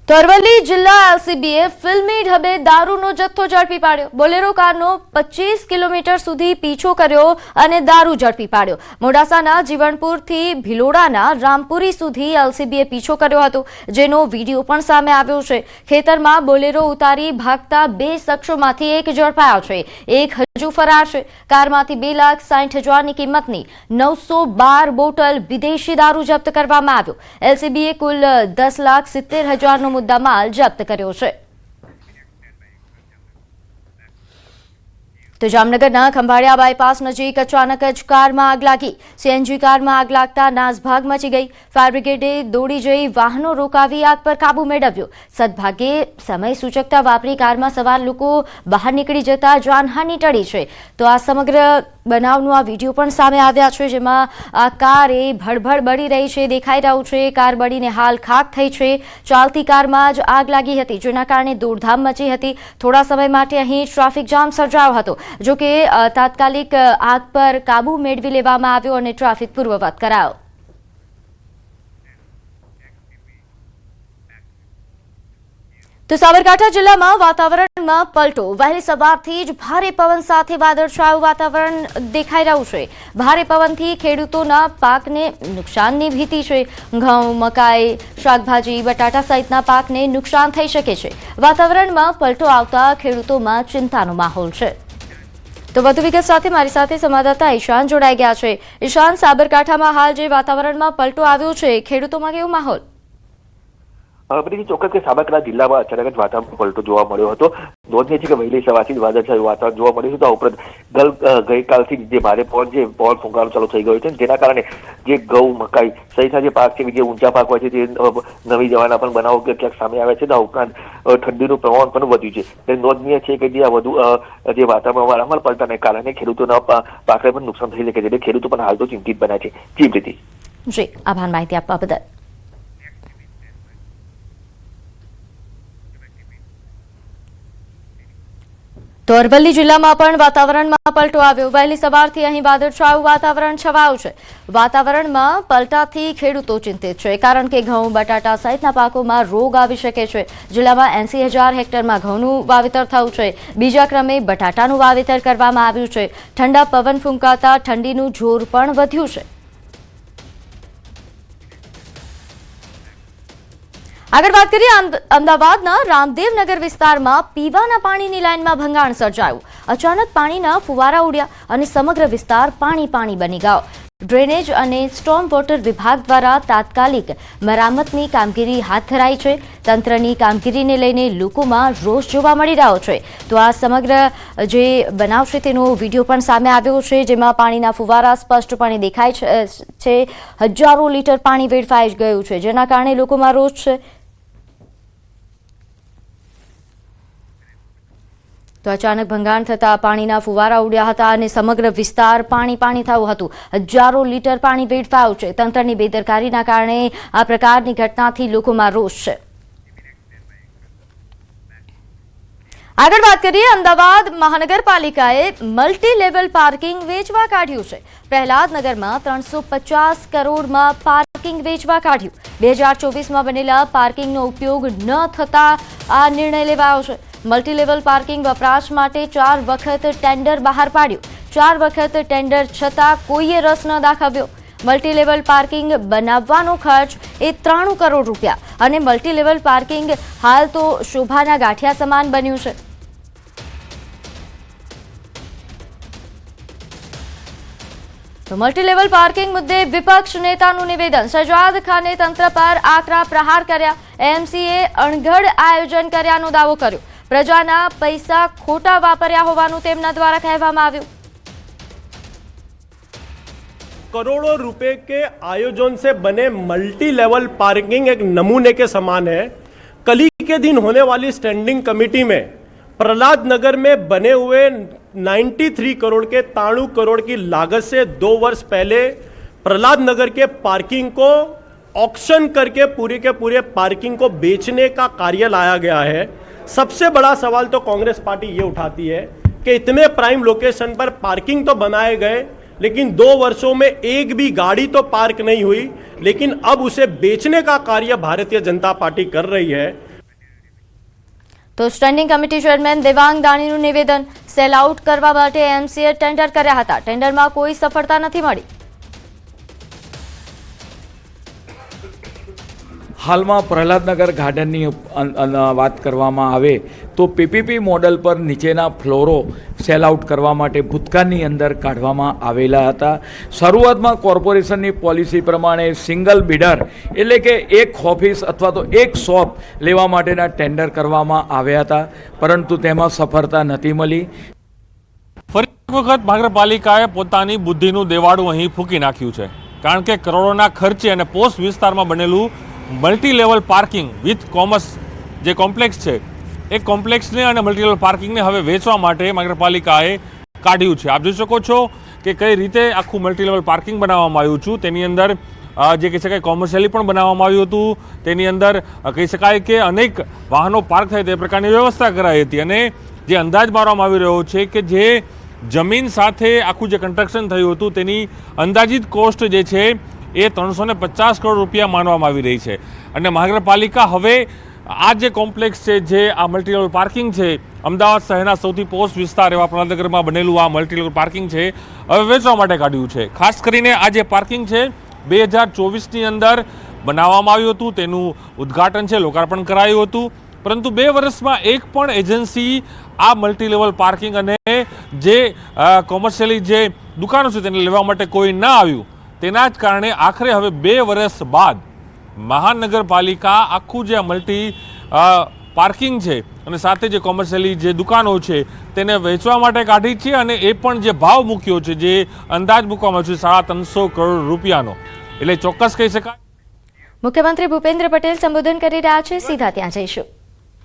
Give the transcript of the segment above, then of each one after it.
તો અરવલ્લી જિલ્લા એલસીબીએ ફિલ્મી ઢબે દારૂનો જથ્થો ઝડપી પાડ્યો। બોલેરો કારનો 25 કિલોમીટર સુધી પીછો કર્યો અને દારૂ ઝડપી પાડ્યો। મોડાસાના જીવણપુરથી ભિલોડાના રામપુરી સુધી એલસીબીએ પીછો કર્યો હતો, જેનો વિડીયો પણ સામે આવ્યો છે। ખેતરમાં બોલેરો ઉતારી ભાગતા બે શખ્સોમાંથી એક ઝડપાયો છે, એક હજુ ફરાર છે। કારમાંથી 2,60,000ની કિંમતની 912 બોટલ વિદેશી દારૂ જપ્ત કરવામાં આવ્યો। એલસીબીએ કુલ 10,70,000નો મુદ્દામાલ જપ્ત કર્યો છે। તો જામનગરના ખંભાળિયા બાયપાસ નજીક અચાનક જ કારમાં આગ લાગી। સીએનજી કારમાં આગ લાગતા નાસભાગ મચી ગઈ। ફાયર બ્રિગેડે દોડી જઈ વાહનો રોકાવી આગ પર કાબુ મેળવ્યો। સદભાગ્યે સમય સૂચકતા વાપરી કારમાં સવાર લોકો બહાર નીકળી જતા જાનહાનિ ટળી છે। તો આ સમગ્ર બનાવનો આ વિડીયો પણ સામે આવ્યા છે, જેમાં આ કાર એ ભડભડ બળી રહી છે દેખાઈ રહ્યું છે। કાર બળીને હાલ ખાક થઈ છે। ચાલતી કારમાં જ આગ લાગી હતી, જેના કારણે દોડધામ મચી હતી। થોડા સમય માટે અહીં ટ્રાફિક જામ સર્જાયો હતો, જો કે તાત્કાલિક આગ પર કાબુ મેળવી લેવામાં આવ્યો અને ટ્રાફિક પૂર્વવત કરાયો। તો સાબરકાંઠા જિલ્લામાં વાતાવરણમાં પલટો। વહેલી સવારથી જ ભારે પવન સાથે વાદળછાયું વાતાવરણ દેખાઈ રહ્યું છે। ભારે પવનથી ખેડૂતોના પાકને નુકસાનની ભીતિ છે। ઘઉં, મકાઈ, શાકભાજી, બટાટા સહિતના પાકને નુકસાન થઈ શકે છે। વાતાવરણમાં પલટો આવતા ખેડૂતોમાં ચિંતાનો માહોલ છે। તો વધુ વિગત સાથે મારી સાથે સંવાદદાતા ઈશાન જોડાઈ ગયા છે। ઈશાન, સાબરકાંઠામાં હાલ જે વાતાવરણમાં પલટો આવ્યો છે, ખેડૂતોમાં કેવો માહોલ? ચોક્કસ કે સાબરકાંઠા જિલ્લામાં અચાનક જ વાતાવરણ પલટો જોવા મળ્યો હતો। નોંધનીય છે કે વહેલી સવારથી જ વાદળછાયું વાતાવરણ જોવા મળ્યું હતું। આ ઉપરાંત ગઈકાલથી જે ભારે પવન છે, પવન ફૂંકાવાનું ચાલુ થઈ ગયું છે, જેના કારણે જે ઘઉં, મકાઈ સહિતના જે પાક છે, જે ઊંચા પાક હોય છે, તે નવી જવાના પણ બનાવો ક્યાંક સામે આવ્યા છે। આ ઉપરાંત ઠંડીનું પ્રમાણ પણ વધ્યું છે। નોંધનીય છે કે જે આ વધુ જે વાતાવરણ વારંવાર પલટાને કારણે ખેડૂતોના પાકને પણ નુકસાન થઈ શકે છે, એટલે ખેડૂતો પણ હાલ તો ચિંતિત બન્યા છે। જી પ્રીતિ। જી, આભાર માહિતી આપવા બદલ। તો અરવલ્લી જિલ્લામાં પણ વાતાવરણમાં પલટો આવ્યો। વહેલી સવારથી અહીં વાદળછાયું વાતાવરણ છવાયું છે। વાતાવરણમાં પલટાથી ખેડૂતો ચિંતિત છે, કારણ કે ઘઉં, બટાટા સહિતના પાકોમાં રોગ આવી શકે છે। જિલ્લામાં 80,000 હેક્ટરમાં ઘઉંનું વાવેતર થયું છે। બીજા ક્રમે બટાટાનું વાવેતર કરવામાં આવ્યું છે। ઠંડા પવન ફૂંકાતા ઠંડીનું જોર પણ વધ્યું છે। આગળ વાત કરીએ અમદાવાદના રામદેવનગર વિસ્તારમાં પીવાના પાણીની લાઇનમાં ભંગાણ સર્જાયું। અચાનક પાણીના ફુવારા ઉડ્યા અને સમગ્ર વિસ્તાર પાણી બની ગયો। ડ્રેનેજ અને સ્ટોર્મ વોટર વિભાગ દ્વારા તાત્કાલિક મરામતની કામગીરી હાથ ધરાઈ છે। તંત્રની કામગીરીને લઈને લોકોમાં રોષ જોવા મળી રહ્યો છે। તો આ સમગ્ર જે બનાવ છે તેનો વિડીયો પણ સામે આવ્યો છે, જેમાં પાણીના ફુવારા સ્પષ્ટપણે દેખાય છે। હજારો લીટર પાણી વેડફાઈ ગયું છે, જેના કારણે લોકોમાં રોષ છે। તો અચાનક ભંગાણ થતા પાણીના ફુવારા ઉડ્યા હતા અને સમગ્ર વિસ્તાર પાણી થયું હતું। હજારો લીટર પાણી વેડફાયું છે। તંત્રની બેદરકારીના કારણે આ પ્રકારની ઘટનાથી લોકોમાં રોષ છે। આગળ વાત કરીએ અમદાવાદ મહાનગરપાલિકાએ મલ્ટી લેવલ પાર્કિંગ વેચવા કાઢ્યું છે। પ્રહલાદનગરમાં 350 કરોડમાં પાર્કિંગ વેચવા કાઢ્યું। 2024માં બનેલા પાર્કિંગનો ઉપયોગ ન થતા આ નિર્ણય લેવાયો છે। મલ્ટી લેવલ પાર્કિંગ વપરાશ માટે 4 વખત ટેન્ડર બહાર પાડ્યું। 4 વખત ટેન્ડર છતાં કોઈએ રસ ન દાખવ્યો। મલ્ટી લેવલ પાર્કિંગ બનાવવાનો ખર્ચ એ 93 કરોડ રૂપિયા અને મલ્ટી લેવલ પાર્કિંગ હાલ તો શોભાના ગાંઠિયા સમાન બન્યું છે। તો મલ્ટી લેવલ પાર્કિંગ મુદ્દે વિપક્ષ નેતાનું નિવેદન। સજાદ ખાને તંત્ર પર આકરા પ્રહાર કર્યા। એએમસીએ અણઘડ આયોજન કર્યાનો દાવો કર્યો। પ્રજાના પૈસા ખોટા વાપર્યા હોવાનું તેમના દ્વારા કહેવામાં આવ્યું। करोड़ों रुपए के आयोजन से बने मल्टी लेवल पार्किंग एक नमूने के समान है। कल ही के दिन होने वाली स्टैंडिंग कमेटी में प्रहलाद नगर में बने हुए 93 करोड़ के 93 करोड़ की लागत से 2 वर्ष पहले प्रहलाद नगर के पार्किंग को ऑक्शन करके पूरे के पूरे पार्किंग को बेचने का कार्य लाया गया है। सबसे बड़ा सवाल तो कांग्रेस पार्टी ये उठाती है कि इतने प्राइम लोकेशन पर पार्किंग तो बनाए गए, लेकिन 2 वर्षों में एक भी गाड़ी तो पार्क नहीं हुई। लेकिन अब उसे बेचने का कार्य भारतीय जनता पार्टी कर रही है। તો સ્ટેન્ડિંગ કમિટી ચેરમેન દેવાંગ દાણીનું નિવેદન, સેલ આઉટ કરવા માટે એમસીએ ટેન્ડર કર્યા હતા, ટેન્ડરમાં કોઈ સફળતા નથી મળી. હાલમાં પ્રહલાદનગર ગાર્ડનની વાત કરવામાં આવે તો પીપીપી મોડલ પર નીચેના ફ્લોરો સેલ આઉટ કરવા માટે ભૂતકાળની અંદર કાઢવામાં આવેલા હતા. શરૂઆતમાં કોર્પોરેશનની પોલિસી પ્રમાણે સિંગલ બિડર એટલે કે એક ઓફિસ અથવા તો એક શોપ લેવા માટેના ટેન્ડર કરવામાં આવ્યા હતા, પરંતુ તેમાં સફળતા નથી મળી. ફરી એક વખત મહાનગરપાલિકાએ પોતાની બુદ્ધિનું દેવાળું અહીં ફૂંકી નાખ્યું છે, કારણ કે કરોડોના ખર્ચે અને પોસ્ટ વિસ્તારમાં બનેલું multi level parking with commerce જે કોમ્પ્લેક્સ છે એ કોમ્પ્લેક્સને અને મલ્ટી લેવલ પાર્કિંગને હવે વેચવા માટે મહાનગરપાલિકાએ કાઢ્યું છે. આપ જોઈ શકો છો કે કઈ રીતે આખું મલ્ટી લેવલ પાર્કિંગ બનાવવામાં આવ્યું છે. તેની અંદર જે કહી શકાય કોમર્શિયલી પણ બનાવવામાં આવ્યું હતું, તેની અંદર કહી શકાય કે અનેક વાહનો પાર્ક થાય તે પ્રકારની વ્યવસ્થા કરાઈ હતી. અને જે અંદાજ મારવામાં આવી રહ્યો છે કે જે જમીન સાથે આખું જે કન્સ્ટ્રક્શન થયું હતું તેની અંદાજિત કોસ્ટ જે છે એ 350 કરોડ રૂપિયા માનવામાં આવી રહી છે. અને મહાનગરપાલિકા હવે આ જે કોમ્પ્લેક્સ છે, જે આ મલ્ટી લેવલ પાર્કિંગ છે, અમદાવાદ શહેરના સૌથી પોસ્ટ વિસ્તાર એવા પ્રહલાદનગરમાં બનેલું આ મલ્ટી લેવલ પાર્કિંગ છે, હવે વેચવા માટે કાઢ્યું છે. ખાસ કરીને આ જે પાર્કિંગ છે 2024ની અંદર બનાવવામાં આવ્યું હતું, તેનું ઉદ્ઘાટન છે, લોકાર્પણ કરાયું હતું, પરંતુ 2 વર્ષમાં એક પણ એજન્સી આ મલ્ટી લેવલ પાર્કિંગ અને જે કોમર્શિયલી જે દુકાનો છે તેને લેવા માટે કોઈ ના આવ્યું. તેના જ કારણે આખરે હવે 2 વર્ષ બાદ મહાનગરપાલિકા આખું જે મલ્ટી પાર્કિંગ છે અને સાથે જે કોમર્શિયલી જે દુકાનો છે તેને વેચવા માટે કાઢી છે. અને એ પણ જે ભાવ મૂક્યો છે, જે અંદાજ મૂકવામાં આવ્યો છે 350 કરોડ રૂપિયાનો, એટલે ચોક્કસ કહી શકાય. મુખ્યમંત્રી ભૂપેન્દ્ર પટેલ સંબોધન કરી રહ્યા છે, સીધા ત્યાં જઈશું.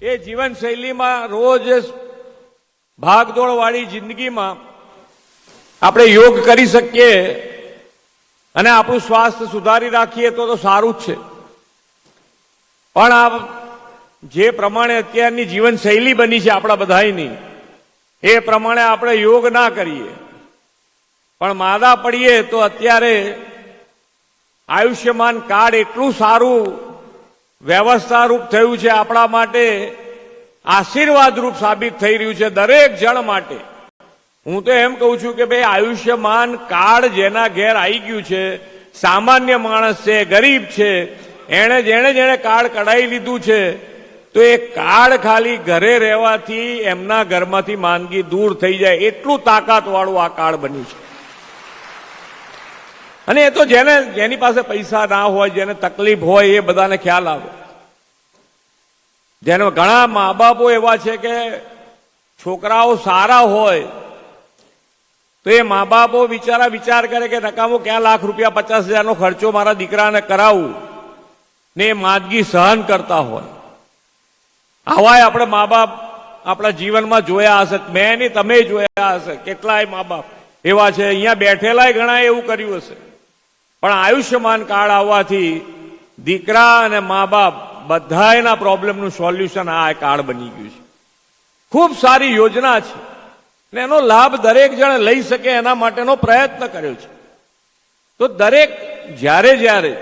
એ જીવનશૈલીમાં રોજ ભાગદોડ વાળી જિંદગીમાં આપણે યોગ કરી શકીએ અને આપણું સ્વાસ્થ્ય સુધારી રાખીએ તો સારું જ છે. પણ આ જે પ્રમાણે અત્યારની જીવનશૈલી બની છે આપણા બધાની, એ પ્રમાણે આપણે યોગ ના કરીએ પણ માદા પડીએ તો અત્યારે આયુષ્યમાન કાર્ડ એટલું સારું વ્યવસ્થારૂપ થયું છે, આપણા માટે આશીર્વાદરૂપ સાબિત થઈ રહ્યું છે દરેક જણ માટે. હું તો એમ કહું છું કે ભાઈ આયુષ્યમાન કાર્ડ જેના ઘેર આવી ગયું છે, સામાન્ય માણસ છે, ગરીબ છે, જેણે કાર્ડ કઢાવી લીધું છે, તો એ કાર્ડ ખાલી ઘરે રહેવાથી એમના ઘરમાંથી માંદગી દૂર થઈ જાય એટલું તાકાતવાળું આ કાર્ડ બન્યું છે. અને એ તો જેની પાસે પૈસા ના હોય, જેને તકલીફ હોય, એ બધાને ખ્યાલ આવે. જેને ઘણા મા બાપો એવા છે કે છોકરાઓ સારા હોય તો એ મા બાપો વિચાર કરે કે નકામો ક્યાં લાખ રૂપિયા 50,000નો ખર્ચો મારા દીકરાને કરાવું, ને એ માંદગી સહન કરતા હોય. આવાય આપણે મા બાપ આપણા જીવનમાં જોયા હશે, મેં નહીં તમે જોયા હશે. કેટલાય મા બાપ એવા છે, અહીંયા બેઠેલાય ઘણા એવું કર્યું હશે. પણ આયુષ્યમાન કાર્ડ આવવાથી દીકરા અને મા બાપ બધાના પ્રોબ્લેમનું સોલ્યુશન આ કાર્ડ બની ગયું છે. ખૂબ સારી યોજના છે ને એનો લાભ દરેક જણ લઈ શકે એના માટેનો પ્રયત્ન કર્યો છે. તો દરેક જ્યારે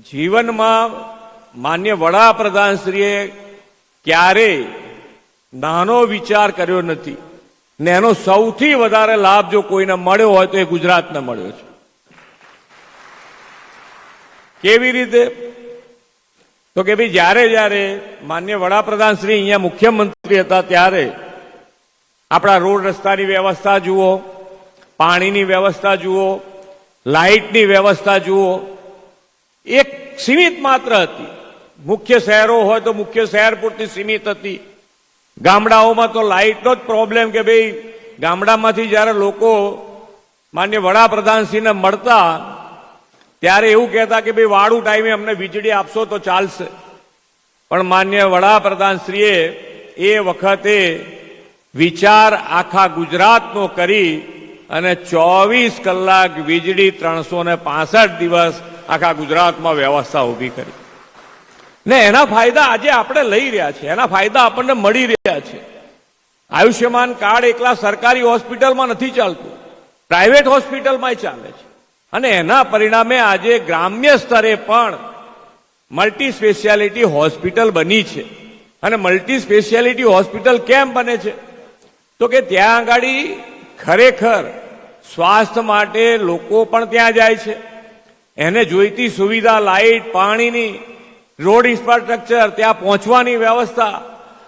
જીવનમાં માન્ય વડાપ્રધાનશ્રીએ ક્યારેય નાનો વિચાર કર્યો નથી ને એનો સૌથી વધારે લાભ જો કોઈને મળ્યો હોય તો એ ગુજરાતને મળ્યો છે. કેવી રીતે? તો કે ભાઈ જ્યારે માન્ય વડાપ્રધાનશ્રી અહીંયા મુખ્યમંત્રી હતા ત્યારે આપણા રોડ રસ્તાની વ્યવસ્થા જુઓ, પાણીની વ્યવસ્થા જુઓ, લાઇટની વ્યવસ્થા જુઓ, એક સીમિત માત્ર હતી. મુખ્ય શહેરો હોય તો મુખ્ય શહેર પૂરતી સીમિત હતી. ગામડાઓમાં તો લાઇટનો જ પ્રોબ્લેમ કે ભાઈ ગામડામાંથી જ્યારે લોકો માન્ય વડાપ્રધાનશ્રીને મળતા ત્યારે એવું કહેતા કે ભાઈ વાળું ટાઈમે અમને વીજળી આપશો તો ચાલશે. પણ માન્ય વડાપ્રધાનશ્રીએ એ વખતે વિચાર આખા ગુજરાતનો કરી અને 24 કલાક વીજળી 365 દિવસ આખા ગુજરાતમાં વ્યવસ્થા ઊભી કરી ને એના ફાયદા આજે આપણે લઈ રહ્યા છીએ, એના ફાયદા આપણને મળી રહ્યા છે. આયુષ્યમાન કાર્ડ એકલા સરકારી હોસ્પિટલમાં નથી ચાલતું, પ્રાઇવેટ હોસ્પિટલમાં ચાલે છે. અને એના પરિણામે આજે ગ્રામ્ય સ્તરે પણ મલ્ટી સ્પેશિયાલિટી હોસ્પિટલ બની છે. અને મલ્ટી સ્પેશિયાલિટી હોસ્પિટલ કેમ બને છે? તો કે ત્યાં આગળ ખરેખર સ્વાસ્થ્ય માટે લોકો પણ ત્યાં જાય છે, એને જોઈતી સુવિધા, લાઇટ, પાણીની, રોડ ઇન્ફ્રાસ્ટ્રક્ચર, ત્યાં પહોંચવાની વ્યવસ્થા,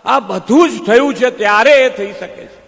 આ બધું જ થયું છે ત્યારે એ થઈ શકે છે.